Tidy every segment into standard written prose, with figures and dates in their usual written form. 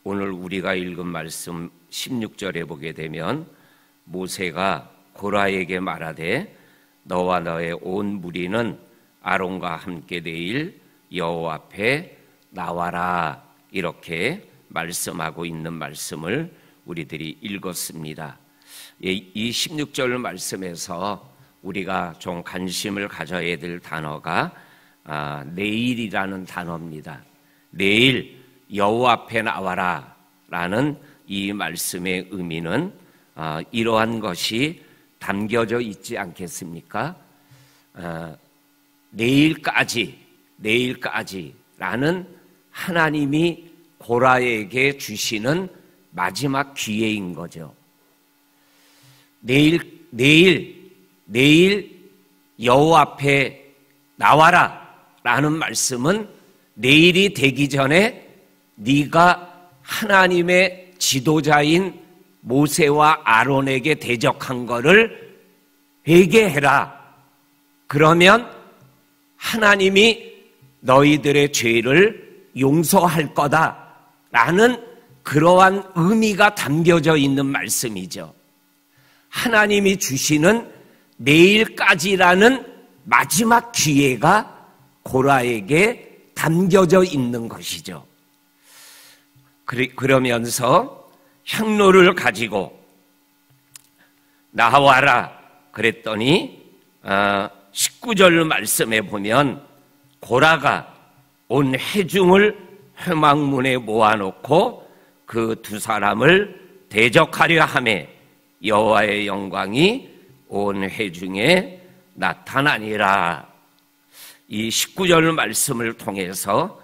오늘 우리가 읽은 말씀 16절에 보게 되면 모세가 고라에게 말하되 너와 너의 온 무리는 아론과 함께 내일 여호와 앞에 나와라, 이렇게 말씀하고 있는 말씀을 우리들이 읽었습니다. 이 16절 말씀에서 우리가 좀 관심을 가져야 될 단어가 내일이라는 단어입니다. 내일 여호와 앞에 나와라 라는 이 말씀의 의미는 이러한 것이 담겨져 있지 않겠습니까? 내일까지라는 하나님이 고라에게 주시는 마지막 기회인 거죠. 내일 여호와 앞에 나와라 라는 말씀은 내일이 되기 전에 네가 하나님의 지도자인 모세와 아론에게 대적한 것을 회개해라. 그러면 하나님이 너희들의 죄를 용서할 거다라는 그러한 의미가 담겨져 있는 말씀이죠. 하나님이 주시는 내일까지라는 마지막 기회가 고라에게 담겨져 있는 것이죠. 그러면서 향로를 가지고 나와라 그랬더니 19절 말씀에 보면 고라가 온 회중을 회막문에 모아놓고 그 두 사람을 대적하려 하매 여호와의 영광이 온 회중에 나타나니라. 이 19절 말씀을 통해서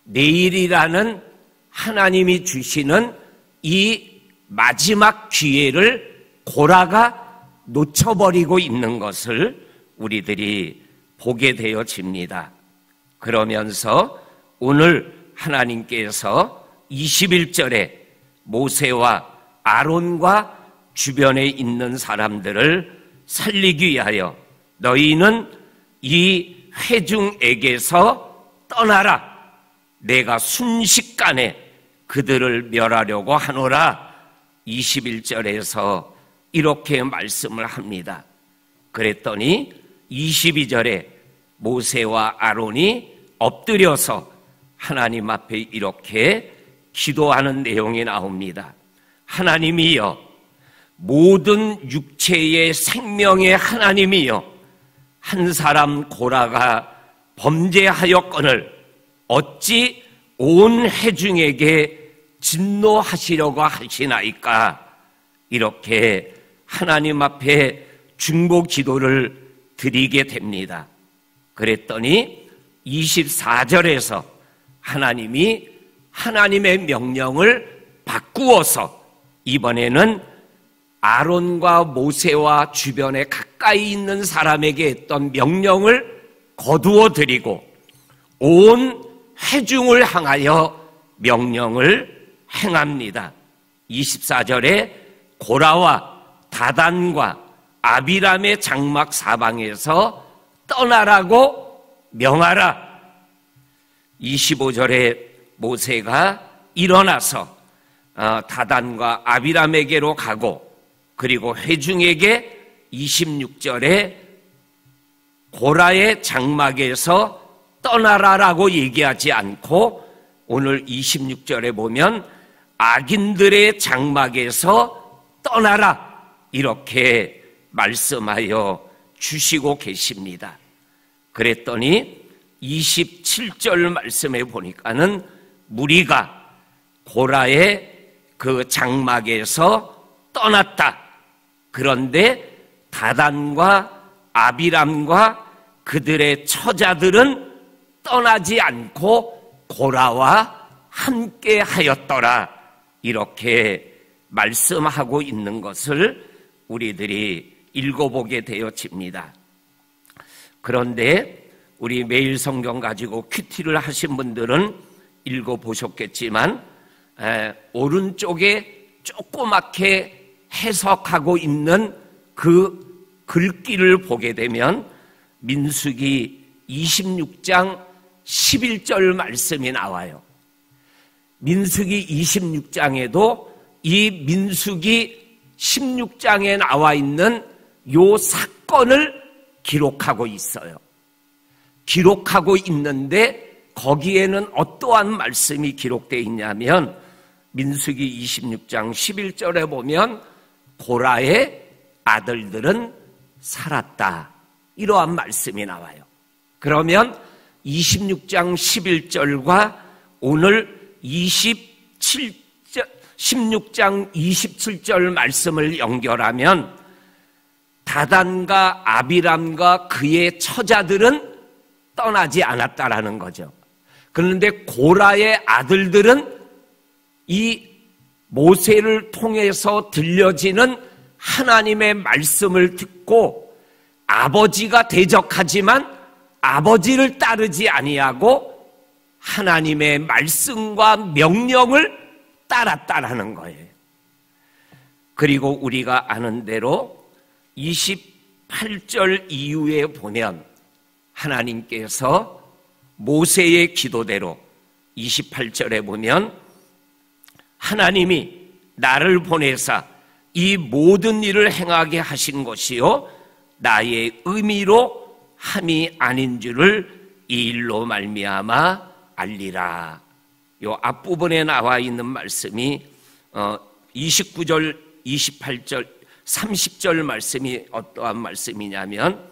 내일이라는 하나님이 주시는 이 마지막 기회를 고라가 놓쳐버리고 있는 것을 우리들이 보게 되어집니다. 그러면서 오늘 하나님께서 21절에 모세와 아론과 주변에 있는 사람들을 살리기 위하여 너희는 이 회중에게서 떠나라. 내가 순식간에 그들을 멸하려고 하노라. 21절에서 이렇게 말씀을 합니다. 그랬더니 22절에 모세와 아론이 엎드려서 하나님 앞에 이렇게 기도하는 내용이 나옵니다. 하나님이여, 모든 육체의 생명의 하나님이여, 한 사람 고라가 범죄하였거늘 어찌 온 회중에게 진노하시려고 하시나이까. 이렇게 하나님 앞에 중보 기도를 드리게 됩니다. 그랬더니 24절에서 하나님이 하나님의 명령을 바꾸어서 이번에는 아론과 모세와 주변에 가까이 있는 사람에게 했던 명령을 거두어 드리고 온 회중을 향하여 명령을 행합니다. 24절에 고라와 다단과 아비람의 장막 사방에서 떠나라고 명하라. 25절에 모세가 일어나서 다단과 아비람에게로 가고, 그리고 회중에게 26절에 고라의 장막에서 떠나라라고 얘기하지 않고 오늘 26절에 보면 악인들의 장막에서 떠나라 이렇게 말씀하여 주시고 계십니다. 그랬더니 27절 말씀에 보니까는 무리가 고라의 그 장막에서 떠났다. 그런데 다단과 아비람과 그들의 처자들은 떠나지 않고 고라와 함께 하였더라. 이렇게 말씀하고 있는 것을 우리들이 읽어보게 되어집니다. 그런데 우리 매일 성경 가지고 큐티를 하신 분들은 읽어보셨겠지만 오른쪽에 조그맣게 해석하고 있는 그 글귀를 보게 되면 민수기 26장 11절 말씀이 나와요. 민수기 26장에도 이 민수기 16장에 나와 있는 요 사건을 기록하고 있어요. 기록하고 있는데 거기에는 어떠한 말씀이 기록되어 있냐면 민수기 26장 11절에 보면 고라의 아들들은 살았다, 이러한 말씀이 나와요. 그러면 26장 11절과 오늘 16장 27절 말씀을 연결하면 다단과 아비람과 그의 처자들은 떠나지 않았다라는 거죠. 그런데 고라의 아들들은 이 모세를 통해서 들려지는 하나님의 말씀을 듣고 아버지가 대적하지만 아버지를 따르지 아니하고 하나님의 말씀과 명령을 따랐다라는 거예요. 그리고 우리가 아는 대로 28절 이후에 보면 하나님께서 모세의 기도대로 28절에 보면 하나님이 나를 보내사 이 모든 일을 행하게 하신 것이요 나의 의미로 함이 아닌 줄을 이 일로 말미암아 알리라. 요 앞부분에 나와 있는 말씀이 29절, 28절, 30절 말씀이 어떠한 말씀이냐면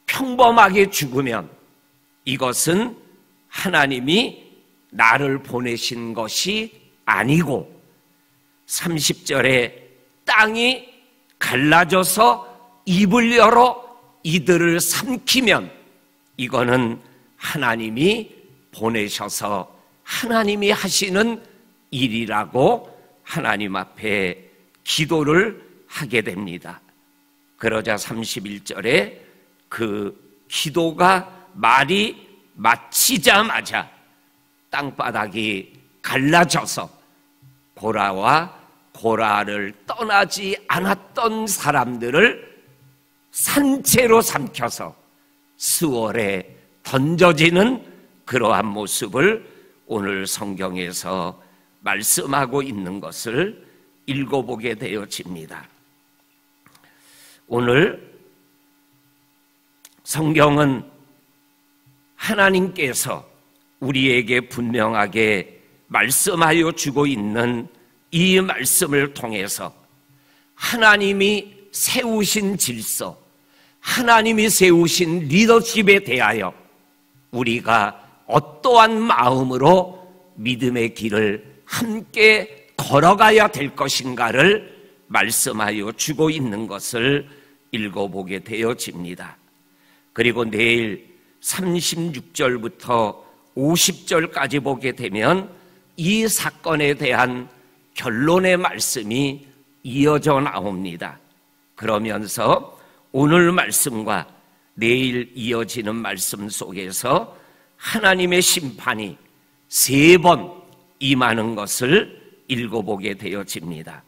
평범하게 죽으면 이것은 하나님이 나를 보내신 것이 아니고 30절에 땅이 갈라져서 입을 열어 이들을 삼키면 이거는 하나님이 보내셔서 하나님이 하시는 일이라고 하나님 앞에 기도를 하게 됩니다. 그러자 31절에 그 기도가 말이 마치자마자 땅바닥이 갈라져서 고라와 고라를 떠나지 않았던 사람들을 산채로 삼켜서 수월에 던져지는 그러한 모습을 오늘 성경에서 말씀하고 있는 것을 읽어보게 되어집니다. 오늘 성경은 하나님께서 우리에게 분명하게 말씀하여 주고 있는 이 말씀을 통해서 하나님이 세우신 질서, 하나님이 세우신 리더십에 대하여 우리가 어떠한 마음으로 믿음의 길을 함께 걸어가야 될 것인가를 말씀하여 주고 있는 것을 읽어보게 되어집니다. 그리고 내일 36절부터 50절까지 보게 되면 이 사건에 대한 결론의 말씀이 이어져 나옵니다. 그러면서 오늘 말씀과 내일 이어지는 말씀 속에서 하나님의 심판이 3번 임하는 것을 읽어보게 되어집니다.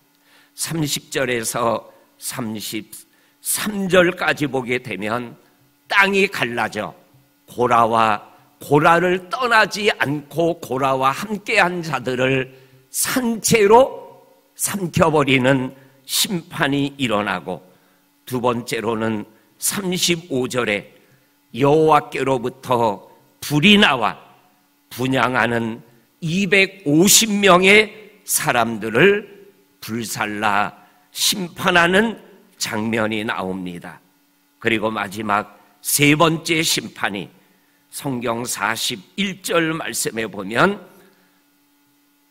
30절에서 33절까지 보게 되면 땅이 갈라져 고라와 고라를 떠나지 않고 고라와 함께한 자들을 산채로 삼켜버리는 심판이 일어나고, 두 번째로는 35절에 여호와께로부터 불이 나와 분향하는 250명의 사람들을 불살라 심판하는 장면이 나옵니다. 그리고 마지막 3번째 심판이 성경 41절 말씀에 보면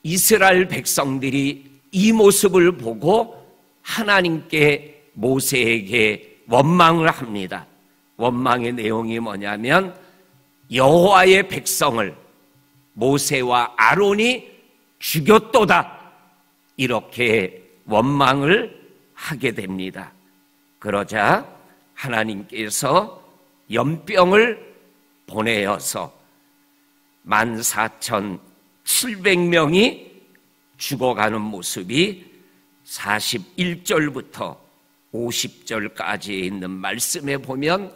이스라엘 백성들이 이 모습을 보고 하나님께 모세에게 원망을 합니다. 원망의 내용이 뭐냐면 여호와의 백성을 모세와 아론이 죽였도다, 이렇게 원망을 하게 됩니다. 그러자 하나님께서 연병을 보내어서 14,700명이 죽어가는 모습이 41절부터 50절까지에 있는 말씀에 보면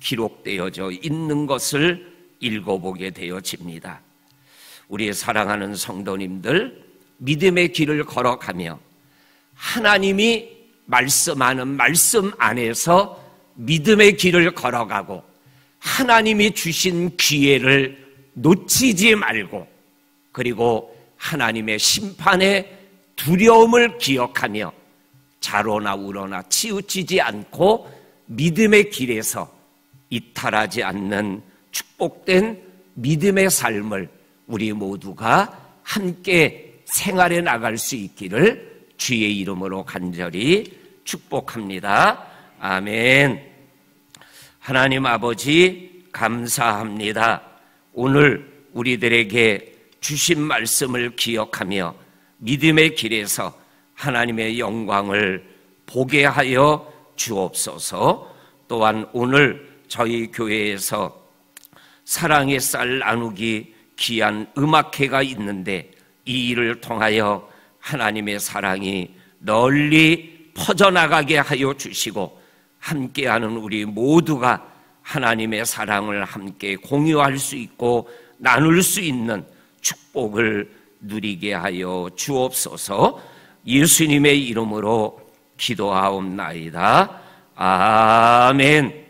기록되어져 있는 것을 읽어보게 되어집니다. 우리 사랑하는 성도님들 믿음의 길을 걸어가며 하나님이 말씀하는 말씀 안에서 믿음의 길을 걸어가고 하나님이 주신 기회를 놓치지 말고 그리고 하나님의 심판의 두려움을 기억하며 자로나 우러나 치우치지 않고 믿음의 길에서 이탈하지 않는 축복된 믿음의 삶을 우리 모두가 함께 생활해 나갈 수 있기를 주의 이름으로 간절히 축복합니다. 아멘. 하나님 아버지 감사합니다. 오늘 우리들에게 주신 말씀을 기억하며 믿음의 길에서 하나님의 영광을 보게 하여 주옵소서. 또한 오늘 저희 교회에서 사랑의 쌀 나누기 귀한 음악회가 있는데 이 일을 통하여 하나님의 사랑이 널리 퍼져나가게 하여 주시고 함께하는 우리 모두가 하나님의 사랑을 함께 공유할 수 있고 나눌 수 있는 축복을 누리게 하여 주옵소서. 예수님의 이름으로 기도하옵나이다. 아멘.